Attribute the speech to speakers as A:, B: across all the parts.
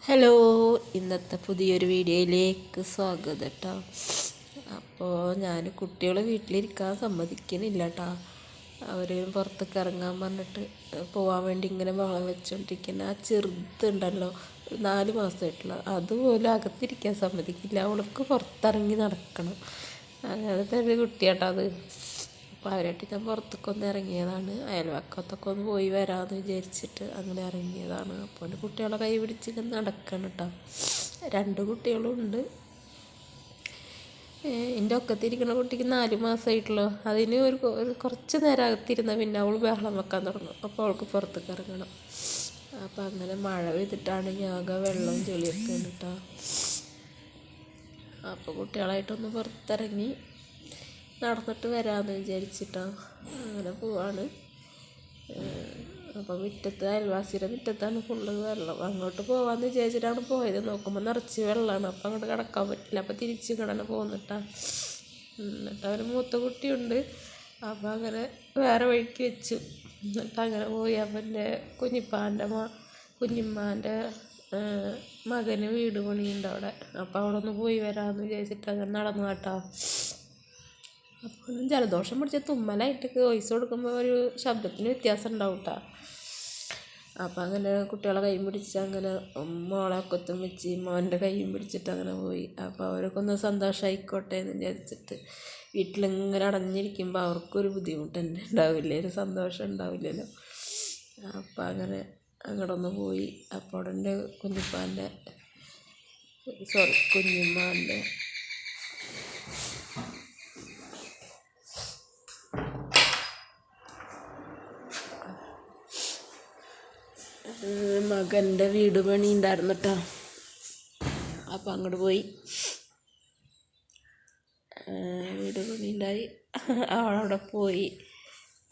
A: Hello, ഇന്നത്തെ പുതിയൊരു വീഡിയോയിലേക്ക് സ്വാഗതം കേട്ടോ. അപ്പോൾ ഞാൻ കുട്ടികളെ വീട്ടിലിരിക്കാൻ സമ്മതിക്കുന്നില്ല കേട്ടോ. അവർ പുറത്തേക്ക് ഇറങ്ങാൻ പറഞ്ഞിട്ട് പോകാൻ വേണ്ടി ഇങ്ങനെ വളം വെച്ചുകൊണ്ടിരിക്കുന്ന ആ ചെറുതുണ്ടല്ലോ, 4 മാസമായിട്ടുള്ള അതുപോലെ അകത്തിരിക്കാൻ സമ്മതിക്കില്ല. അവൾക്ക് പുറത്തിറങ്ങി നടക്കണം. അങ്ങനത്തെ ഒരു കുട്ടിയാട്ടോ അത്. അപ്പോൾ അവരായിട്ട് ഞാൻ പുറത്തേക്കൊന്ന് ഇറങ്ങിയതാണ്. അയൽവക്കത്തൊക്കെ ഒന്ന് പോയി വരാമെന്ന് വിചാരിച്ചിട്ട് അങ്ങനെ ഇറങ്ങിയതാണ്. അപ്പോൾ എൻ്റെ കുട്ടികളെ കൈ പിടിച്ച് ഇങ്ങനെ നടക്കണം കേട്ടോ. 2 കുട്ടികളുണ്ട്. എൻ്റെ ഒക്കത്തിരിക്കുന്ന കുട്ടിക്ക് 4 മാസമായിട്ടുള്ളൂ. അതിന് ഒരു കുറച്ച് നേരം അകത്തിരുന്നാൽ പിന്നെ അവൾ ബഹളം വെക്കാൻ തുടങ്ങും. അപ്പോൾ അവൾക്ക് പുറത്തേക്ക് ഇറങ്ങണം. അപ്പോൾ അങ്ങനെ മഴ പെയ്തിട്ടാണെങ്കിൽ ആകെ വെള്ളവും ചെളിയൊക്കെ ഉണ്ട് കേട്ടോ. അപ്പോൾ കുട്ടികളായിട്ടൊന്ന് പുറത്തിറങ്ങി നടന്നിട്ട് വരാമെന്ന് വിചാരിച്ചിട്ടാണ് അങ്ങനെ പോവാണ്. അപ്പോൾ മുറ്റത്ത് അയൽവാസിയുടെ മുറ്റത്താണ് ഫുള്ള് വെള്ളം. അങ്ങോട്ട് പോകാമെന്ന് വിചാരിച്ചിട്ടാണ് പോയത്. നോക്കുമ്പോൾ നിറച്ച് വെള്ളമാണ്. അപ്പോൾ അങ്ങോട്ട് കിടക്കാൻ പറ്റില്ല. അപ്പോൾ തിരിച്ച് ഇങ്ങനെ പോകുന്നിട്ടാണ്. എന്നിട്ട് അവർ മൂത്ത കുട്ടിയുണ്ട്. അപ്പോൾ അങ്ങനെ വേറെ വഴിക്ക് വെച്ചു. എന്നിട്ട് അങ്ങനെ പോയി. അപ്പം എൻ്റെ കുഞ്ഞിമ്മാൻ്റെ മകന് വീട് പണിയുണ്ട് അവിടെ. അപ്പോൾ അവിടെ ഒന്ന് പോയി വരാമെന്ന് വിചാരിച്ചിട്ട് അങ്ങനെ നടന്നു കേട്ടോ. അപ്പോൾ ജലദോഷം പിടിച്ച തുമ്മലായിട്ട് വോയിസ് കൊടുക്കുമ്പോൾ ഒരു ശബ്ദത്തിന് വ്യത്യാസം ഉണ്ടാവും കേട്ടോ. അപ്പോൾ അങ്ങനെ കുട്ടികളെ കൈയും പിടിച്ച് അങ്ങനെ മോളെ ഒക്കത്തും വെച്ച് മോൻ്റെ കൈയും പിടിച്ചിട്ട് അങ്ങനെ പോയി. അപ്പോൾ അവരൊക്കെ ഒന്ന് സന്തോഷമായിക്കോട്ടെ എന്ന് വിചാരിച്ചിട്ട് വീട്ടിലിങ്ങനെ അടഞ്ഞിരിക്കുമ്പോൾ അവർക്കൊരു ബുദ്ധിമുട്ട് തന്നെ ഉണ്ടാവില്ല, ഒരു സന്തോഷം ഉണ്ടാവില്ലല്ലോ. അപ്പോൾ അങ്ങനെ അങ്ങോട്ടൊന്ന് പോയി. അപ്പോൾ അവിടെ എൻ്റെ കുഞ്ഞിമ്മാൻ്റെ മകൻ്റെ വീട് പണി ഉണ്ടായിരുന്നു കേട്ടോ. അപ്പോൾ അങ്ങോട്ട് പോയി. വീട് പണി ഉണ്ടായി. അവിടെ പോയി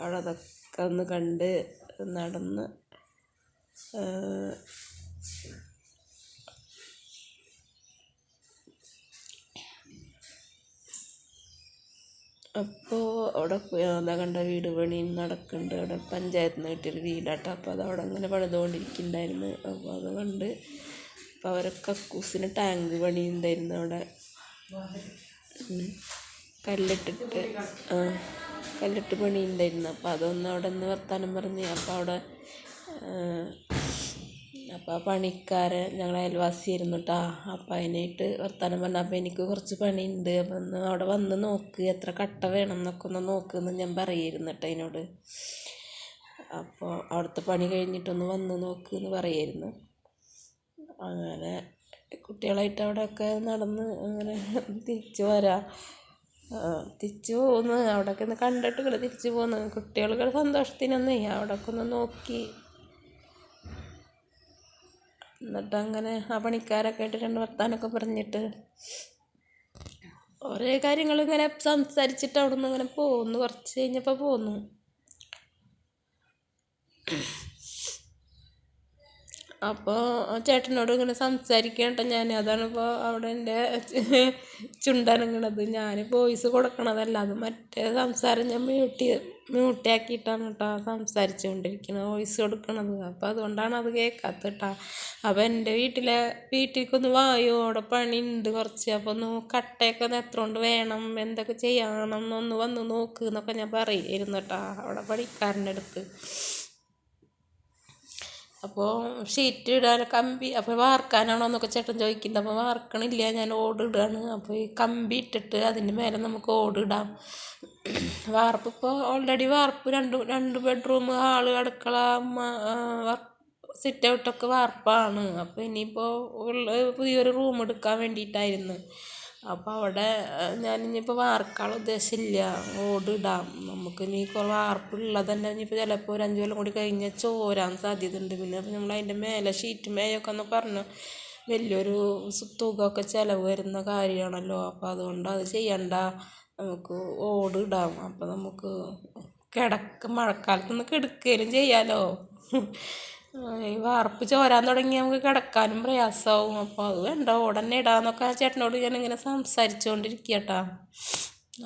A: അവിടെ അതൊക്കെ ഒന്ന് കണ്ട് നടന്ന് അപ്പോൾ അവിടെ എന്താ കണ്ട വീട് പണി നടക്കുന്നുണ്ട്. അവിടെ പഞ്ചായത്തിൽ നിന്ന് കിട്ടിയൊരു വീടാട്ടോ. അപ്പോൾ അത് അവിടെ അങ്ങനെ പണിതുകൊണ്ടിരിക്കുന്നുണ്ടായിരുന്നു. അപ്പോൾ അത് കണ്ട് അപ്പോൾ അവരെ കക്കൂസിന് ടാങ്ക് പണി ഉണ്ടായിരുന്നു അവിടെ. കല്ലിട്ട് പണി ഉണ്ടായിരുന്നു. അപ്പോൾ അതൊന്ന് അവിടെ നിന്ന് വർത്താനം പറഞ്ഞ് അപ്പോൾ ആ പണിക്കാരൻ ഞങ്ങളെ അയൽവാസിയായിരുന്നു കേട്ടോ. അപ്പോൾ അതിനായിട്ട് വർത്താനം പറഞ്ഞാൽ അപ്പോൾ എനിക്ക് കുറച്ച് പണിയുണ്ട്, അപ്പം ഒന്ന് അവിടെ വന്ന് നോക്ക്, എത്ര കട്ട വേണം എന്നൊക്കെ ഒന്ന് നോക്കുമെന്ന് ഞാൻ പറയായിരുന്നു കേട്ടോ അതിനോട്. അപ്പോൾ അവിടുത്തെ പണി കഴിഞ്ഞിട്ടൊന്ന് വന്ന് നോക്ക് എന്ന് പറയായിരുന്നു. അങ്ങനെ കുട്ടികളായിട്ട് അവിടെയൊക്കെ നടന്ന് അങ്ങനെ തിരിച്ചു പോകുന്നു. അവിടെയൊക്കെ ഒന്ന് കണ്ടിട്ട് ഇവിടെ തിരിച്ചു പോന്നു. കുട്ടികൾക്ക് സന്തോഷത്തിനൊന്നേ അവിടെയൊക്കെ ഒന്ന് നോക്കി. എന്നിട്ട് അങ്ങനെ ആ പണിക്കാരൊക്കെ ആയിട്ട് 2 വർത്താനമൊക്കെ പറഞ്ഞിട്ട് ഓരോ കാര്യങ്ങൾ ഇങ്ങനെ സംസാരിച്ചിട്ട് അവിടെ നിന്ന് ഇങ്ങനെ പോന്നു. കുറച്ച് കഴിഞ്ഞപ്പോൾ പോന്നു. അപ്പോൾ ചേട്ടനോട് ഇങ്ങനെ സ്സംസാരിക്കട്ടോ ഞാൻ. അതാണിപ്പോൾ അവിടെ എൻ്റെ ചുണ്ടനങ്ങണത്. ഞാൻ വോയിസ് കൊടുക്കണതല്ല, അത് മറ്റേ സംസാരം ഞാൻ മ്യൂട്ടാക്കിയിട്ടാണ് കേട്ടോ സംസാരിച്ചു കൊണ്ടിരിക്കുന്നത്, വോയിസ് കൊടുക്കണത്. അപ്പോൾ അതുകൊണ്ടാണ് അത് കേൾക്കാത്തത് കേട്ടോ. അപ്പോൾ എൻ്റെ വീട്ടിലേക്കൊന്ന് വായോ, അവിടെ പണിയുണ്ട് കുറച്ച്. അപ്പോൾ ഒന്ന് കട്ടയൊക്കെ എത്ര കൊണ്ട് വേണം, എന്തൊക്കെ ചെയ്യണം എന്നൊന്ന് വന്ന് നോക്ക് എന്നൊക്കെ ഞാൻ പറയുമായിരുന്നു കേട്ടോ അവിടെ പണിക്കാരൻ്റെ അടുത്ത്. അപ്പോൾ ഷീറ്റ് ഇടാൻ കമ്പി, അപ്പോൾ വാർക്കാനാണോ എന്നൊക്കെ ചേട്ടൻ ചോദിക്കുന്നുണ്ട്. അപ്പോൾ വാർക്കണില്ല, ഞാൻ ഓടിടുകയാണ്. അപ്പോൾ ഈ കമ്പി ഇട്ടിട്ട് അതിൻ്റെ മേലെ നമുക്ക് ഓടിടാം. വാർപ്പ് ഇപ്പോൾ ഓൾറെഡി വാർപ്പ് 2 ബെഡ്റൂം, ഹാള്, അടുക്കള, സിറ്റ് ഔട്ടൊക്കെ വാർപ്പാണ്. അപ്പോൾ ഇനിയിപ്പോൾ പുതിയൊരു റൂം എടുക്കാൻ വേണ്ടിയിട്ടായിരുന്നു. അപ്പോൾ അവിടെ ഞാനിപ്പോൾ വാർക്കാനുള്ള ഉദ്ദേശമില്ല, ഓടിടാം. നമുക്ക് ഇനി വാർപ്പുള്ളത് തന്നെ ഇനിയിപ്പോൾ ചിലപ്പോൾ ഒരു 5 കൊല്ലം കൂടി കഴിഞ്ഞാൽ ചോരാൻ സാധ്യതയുണ്ട്. പിന്നെ അപ്പോൾ നമ്മൾ അതിൻ്റെ മേലെ ഷീറ്റ് മേയൊക്കെ എന്ന് പറഞ്ഞു വലിയൊരു തുകയൊക്കെ ചിലവ് വരുന്ന കാര്യമാണല്ലോ. അപ്പോൾ അതുകൊണ്ട് അത് ചെയ്യണ്ട, നമുക്ക് ഓടിടാം. അപ്പോൾ നമുക്ക് മഴക്കാലത്തൊന്ന് കിടക്കുകയും ചെയ്യാമല്ലോ. ഈ വാർപ്പ് ചോരാൻ തുടങ്ങി നമുക്ക് കിടക്കാനും പ്രയാസമാവും. അപ്പോൾ അത് വേണ്ട, ഓടന്നെ ഇടാന്നൊക്കെ ചേട്ടനോട് ഞാനിങ്ങനെ സംസാരിച്ചുകൊണ്ടിരിക്കുക കേട്ടോ.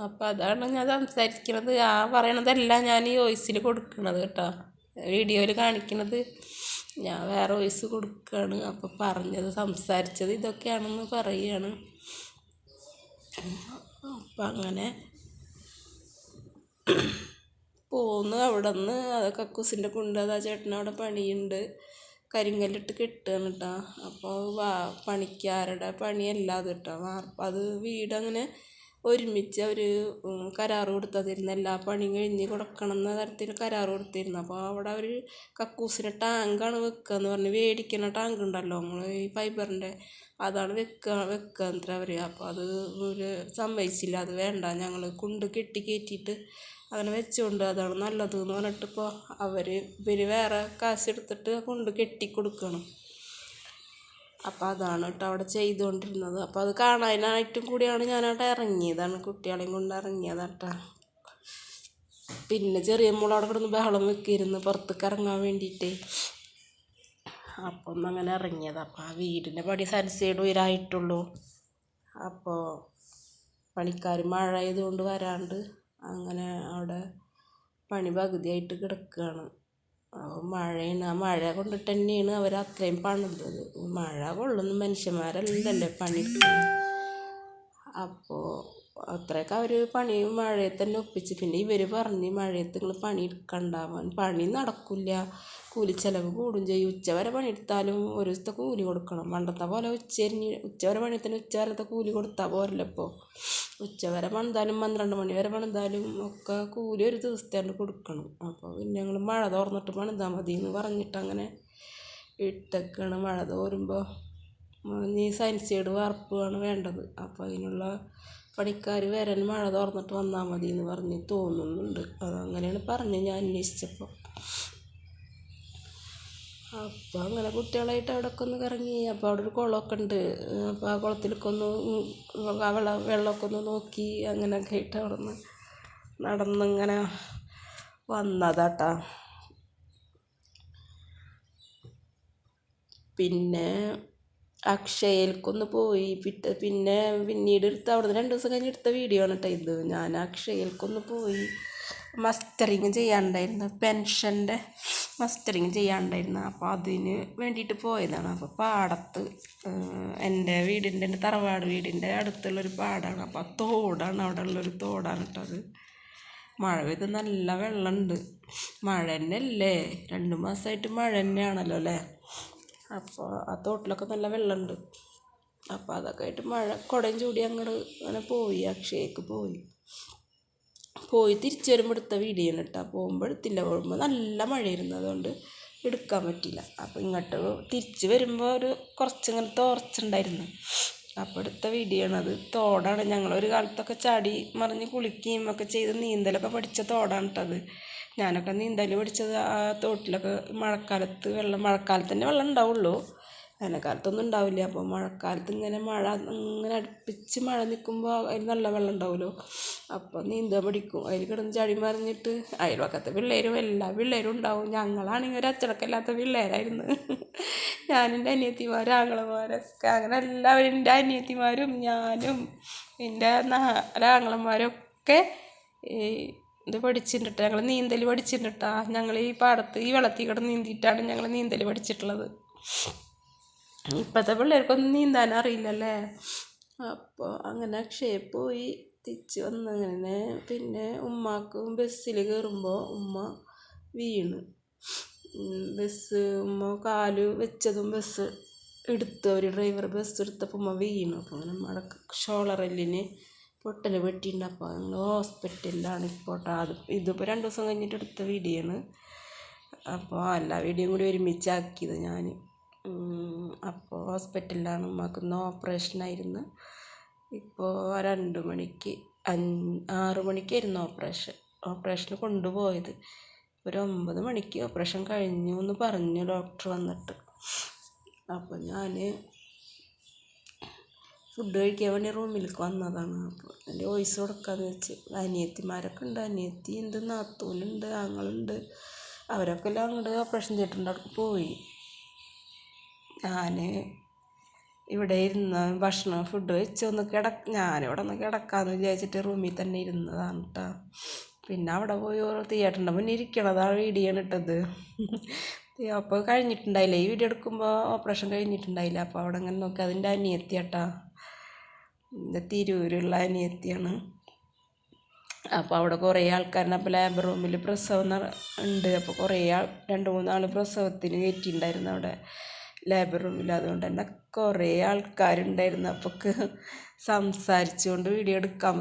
A: അപ്പോൾ അതാണ് ഞാൻ സംസാരിക്കുന്നത്. പറയണതല്ല ഞാൻ ഈ വോയിസിൽ കൊടുക്കുന്നത് കേട്ടോ, വീഡിയോയിൽ കാണിക്കുന്നത് ഞാൻ വേറെ വോയിസ് കൊടുക്കുകയാണ്. അപ്പോൾ സംസാരിച്ചത് ഇതൊക്കെയാണെന്ന് പറയുകയാണ്. അപ്പം അങ്ങനെ പോന്ന് അവിടെ നിന്ന് കക്കൂസിൻ്റെ കൊണ്ട് അതാ ചേട്ടനവിടെ പണിയുണ്ട്, കരിങ്കല്ലിട്ട് കെട്ടുകയാണ് കേട്ടോ. അപ്പോൾ പണിക്കാരുടെ പണിയല്ല അത് കേട്ടോ. അത് വീടങ്ങനെ ഒരുമിച്ച് അവർ കരാറ് കൊടുത്തതിരുന്നു, എല്ലാ പണിയും കഴിഞ്ഞ് കൊടുക്കണം എന്ന തരത്തിൽ കരാറ് കൊടുത്തിരുന്നു. അപ്പോൾ അവിടെ അവർ കക്കൂസിൻ്റെ ടാങ്കാണ് വെക്കുക എന്ന് പറഞ്ഞ്, മേടിക്കുന്ന ടാങ്ക് ഉണ്ടല്ലോ നമ്മൾ ഈ ഫൈബറിൻ്റെ, അതാണ് വെക്കുക എത്ര അവർ. അപ്പോൾ അത് ഒരു സമ്മതിച്ചില്ല, അത് വേണ്ട, ഞങ്ങൾ കൊണ്ട് കയറ്റിയിട്ട് അങ്ങനെ വെച്ചുകൊണ്ട് അതാണ് നല്ലത് എന്ന് പറഞ്ഞിട്ട് ഇപ്പോൾ ഇവർ വേറെ കാശെടുത്തിട്ട് കൊണ്ട് കെട്ടി കൊടുക്കണം. അപ്പോൾ അതാണ് കേട്ടോ അവിടെ ചെയ്തുകൊണ്ടിരുന്നത്. അപ്പോൾ അത് കാണാനായിട്ടും കൂടിയാണ് ഞാനവിടെ ഇറങ്ങിയതാണ്, കുട്ടികളെയും കൊണ്ട് ഇറങ്ങിയതാട്ടോ. പിന്നെ ചെറിയ മോളവിടെ കിടന്ന് ബഹളം വെക്കിയിരുന്നു പുറത്തേക്ക് ഇറങ്ങാൻ വേണ്ടിയിട്ട്. അപ്പം അങ്ങനെ ഇറങ്ങിയത്. അപ്പോൾ ആ വീടിൻ്റെ പണി സൈഡ് ഉയരായിട്ടുള്ളൂ. അപ്പോൾ പണിക്കാർ മഴ ആയതുകൊണ്ട് വരാണ്ട് അങ്ങനെ അവിടെ പണി പകുതിയായിട്ട് കിടക്കുകയാണ്. മഴയാണ്, ആ മഴ കൊണ്ടിട്ട് തന്നെയാണ് അവർ അത്രയും പണിതത്. മഴ കൊള്ളുന്ന മനുഷ്യന്മാരല്ലല്ലേ പണിയെടുക്കുന്നത്. അപ്പോൾ അത്രയൊക്കെ അവർ പണി മഴയത്ത് തന്നെ ഒപ്പിച്ച്. പിന്നെ ഇവർ പറഞ്ഞ് മഴയത്ത് നിങ്ങൾ പണി എടുക്കണ്ടാവാൻ, പണി നടക്കില്ല, കൂലിച്ചെലവ് കൂടും ചെയ്യും. ഉച്ചവരെ പണിയെടുത്താലും ഒരു ദിവസത്തെ കൂലി കൊടുക്കണം. പണ്ടത്തെ പോലെ ഉച്ചവരെ പണിയെടുത്താലും ഉച്ചവരത്തെ കൂലി കൊടുത്താൽ പോരല്ലോ. ഇപ്പോൾ ഉച്ചവരെ പണിതാലും 12 മണി വരെ പണിതാലും ഒക്കെ കൂലി ഒരു ദിവസത്തെ കൊടുക്കണം. അപ്പോൾ പിന്നെ ഞങ്ങൾ മഴ തോർന്നിട്ട് പണിതാൽ മതി എന്ന് പറഞ്ഞിട്ട് അങ്ങനെ ഇട്ടൊക്കെയാണ്. മഴ തോരുമ്പോൾ ഈ സൈഡ് വാർപ്പാണ് വേണ്ടത്. അപ്പോൾ അതിനുള്ള പണിക്കാർ വരാൻ മഴ തോർന്നിട്ട് വന്നാൽ മതി എന്ന് പറഞ്ഞ് തോന്നുന്നുണ്ട്. അതങ്ങനെയാണ് പറഞ്ഞ് ഞാൻ അന്വേഷിച്ചപ്പോൾ. അപ്പോൾ അങ്ങനെ കുട്ടികളായിട്ട് അവിടെയൊക്കെ ഒന്ന് കറങ്ങി. അപ്പോൾ അവിടെ ഒരു കുളമൊക്കെ ഉണ്ട്. അപ്പോൾ ആ കുളത്തിലൊക്കെ ഒന്ന് വെള്ളമൊക്കെ ഒന്ന് നോക്കി അങ്ങനെയൊക്കെ ആയിട്ട് അവിടെ നിന്ന് നടന്നിങ്ങനെ വന്നതാട്ടാ. പിന്നെ അക്ഷയയിലേക്കൊന്ന് പോയി. പിന്നീട് അവിടെ നിന്ന് 2 ദിവസം കഴിഞ്ഞ് എടുത്ത വീഡിയോ ആണ് കേട്ടോ ഇത്. ഞാൻ അക്ഷയയിലേക്കൊന്ന് പോയി മസ്റ്ററിങ് ചെയ്യാനുണ്ടായിരുന്നു, പെൻഷൻ്റെ മസ്റ്ററിങ് ചെയ്യാനുണ്ടായിരുന്നു. അപ്പോൾ അതിന് വേണ്ടിയിട്ട് പോയതാണ്. അപ്പോൾ പാടത്ത് എൻ്റെ തറവാട് വീടിൻ്റെ അടുത്തുള്ളൊരു പാടാണ്. അപ്പോൾ ആ തോടാണ്, അവിടെ ഉള്ളൊരു തോടാണ് കേട്ടോ അത്. മഴ പെയ്ത് നല്ല വെള്ളമുണ്ട്. മഴ തന്നെ അല്ലേ, 2 മാസമായിട്ട് മഴ തന്നെയാണല്ലോ അല്ലേ. അപ്പോൾ ആ തോട്ടിലൊക്കെ നല്ല വെള്ളമുണ്ട്. അപ്പോൾ അതൊക്കെ ആയിട്ട് കുടയും ചൂടി അങ്ങനെ പോയി, അക്ഷയക്ക് പോയി തിരിച്ചു വരുമ്പോൾ എടുത്ത വീഡിയോ ആണ് കേട്ടോ. പോകുമ്പോൾ എടുത്തില്ല, പോകുമ്പോൾ നല്ല മഴയായിരുന്നു, അതുകൊണ്ട് എടുക്കാൻ പറ്റില്ല. അപ്പോൾ ഇങ്ങോട്ട് തിരിച്ച് വരുമ്പോൾ കുറച്ചിങ്ങനെ തോർച്ചുണ്ടായിരുന്നു. അപ്പോൾ എടുത്ത വീഡിയോ ആണ് അത്. തോടാണ്, ഞങ്ങളൊരു കാലത്തൊക്കെ ചാടി മറിഞ്ഞ് കുളിക്കുകയും ഒക്കെ ചെയ്ത് നീന്തലൊക്കെ പഠിച്ച തോടാണ് കേട്ടത്. ഞാനൊക്കെ നീന്തൽ പഠിച്ചത് ആ തോട്ടിലൊക്കെ. മഴക്കാലത്ത് തന്നെ വെള്ളം ഉണ്ടാവുള്ളൂ, വേനൽക്കാലത്തൊന്നും ഉണ്ടാവില്ല. അപ്പോൾ മഴക്കാലത്ത് ഇങ്ങനെ അടുപ്പിച്ച് മഴ നിൽക്കുമ്പോൾ അതിൽ നല്ല വെള്ളം ഉണ്ടാവുമല്ലോ. അപ്പോൾ നീന്താൻ പഠിക്കും. അതിൽ കിടന്ന് ചാടി മറിഞ്ഞിട്ട് അയൽവക്കത്തെ പിള്ളേരും എല്ലാ പിള്ളേരും ഉണ്ടാവും. ഞങ്ങളാണെങ്കിൽ ഒരു അച്ചടക്കമില്ലാത്ത പിള്ളേരായിരുന്നു. ഞാനെൻ്റെ അനിയത്തിമാരും ആങ്ങളമാരൊക്കെ അങ്ങനെ എല്ലാവരും, എൻ്റെ അനിയത്തിമാരും ഞാനും എൻ്റെ 4 ആങ്ങളമാരൊക്കെ ഇത് പഠിച്ചിട്ടുണ്ട്. ഞങ്ങൾ നീന്തൽ പഠിച്ചിട്ടാ. ഞങ്ങൾ ഈ പാടത്ത് ഈ വെള്ളത്തിൽ കിടന്ന് നീന്തിയിട്ടാണ് ഞങ്ങൾ നീന്തൽ പഠിച്ചിട്ടുള്ളത്. ഇപ്പോഴത്തെ പിള്ളേർക്കൊന്നും നീന്താൻ അറിയില്ലല്ലേ. അപ്പോൾ അങ്ങനെ അക്ഷയയിൽ പോയി തിരിച്ച് വന്നങ്ങനെ. പിന്നെ ഉമ്മാക്കും ബസ്സിൽ കയറുമ്പോൾ ഉമ്മ വീണ്. ഉമ്മ കാല് വെച്ചതും ബസ് എടുത്തു, ഒരു ഡ്രൈവർ ബസ് എടുത്തപ്പോൾ ഉമ്മ വീണു. അപ്പോൾ അങ്ങനെ ഉമ്മയുടെ ഷോളറെല്ലിന് പൊട്ടൽ വെട്ടിയിട്ടുണ്ട്. അപ്പോൾ ഞങ്ങൾ ഹോസ്പിറ്റലിലാണ് ഇപ്പോൾ. ഇതിപ്പോൾ 2 ദിവസം കഴിഞ്ഞിട്ട് എടുത്ത വീഡിയോ ആണ്. അപ്പോൾ എല്ലാ വീഡിയോയും കൂടി ഒരുമിച്ചാക്കിയത് ഞാൻ. അപ്പോൾ ഹോസ്പിറ്റലിലാണ്, ഉമ്മാക്കിന്ന് ഓപ്പറേഷനായിരുന്നു. ഇപ്പോൾ 2 മണിക്ക് 6 മണിക്കായിരുന്നു ഓപ്പറേഷന് കൊണ്ടുപോയത്. ഒരു 9 മണിക്ക് ഓപ്പറേഷൻ കഴിഞ്ഞു എന്ന് പറഞ്ഞു ഡോക്ടർ വന്നിട്ട്. അപ്പോൾ ഞാൻ ഫുഡ് കഴിക്കാൻ വേണ്ടി റൂമിലേക്ക് വന്നതാണ്. അപ്പോൾ എൻ്റെ വോയിസ് കൊടുക്കാമെന്ന് വെച്ച്. അനിയത്തിമാരൊക്കെ ഉണ്ട്, അനിയത്തി ഉണ്ട്, നാത്തൂനുണ്ട്, ആങ്ങളുണ്ട്. അവരൊക്കെ എല്ലാം അങ്ങോട്ട് ഓപ്പറേഷൻ തിയേറ്ററിൻ്റെ അവിടെ പോയി. ഞാൻ ഇവിടെ ഇരുന്ന് ഫുഡ് വെച്ചൊന്ന് ഞാനിവിടെ ഒന്ന് കിടക്കാമെന്ന് വിചാരിച്ചിട്ട് റൂമിൽ തന്നെ ഇരുന്നതാണ് കേട്ടോ. പിന്നെ അവിടെ പോയി തിയേറ്ററിൻ്റെ മുന്നിൽ ഇരിക്കണതാണ് വീഡിയോ ഇട്ടത്. അപ്പോൾ കഴിഞ്ഞിട്ടുണ്ടായില്ല, ഈ വീഡിയോ എടുക്കുമ്പോൾ ഓപ്പറേഷൻ കഴിഞ്ഞിട്ടുണ്ടായില്ല. അപ്പോൾ അവിടെ അങ്ങനെ നോക്കി അതിൻ്റെ അനിയത്തിയാട്ടാ, തിരൂരുള്ള അനിയത്തിയാണ്. അപ്പോൾ അവിടെ കുറേ ആൾക്കാരുണ്ട്. അപ്പോൾ ലേബർ റൂമിൽ പ്രസവം ഉണ്ട്. അപ്പോൾ കുറേ 2-3 പ്രസവത്തിന് കയറ്റിയിട്ടുണ്ടായിരുന്നു അവിടെ ലേബർ റൂമിൽ. അതുകൊണ്ട് തന്നെ കുറേ ആൾക്കാരുണ്ടായിരുന്നു. അപ്പോൾ സംസാരിച്ചുകൊണ്ട് വീഡിയോ എടുക്കാൻ പറ്റും.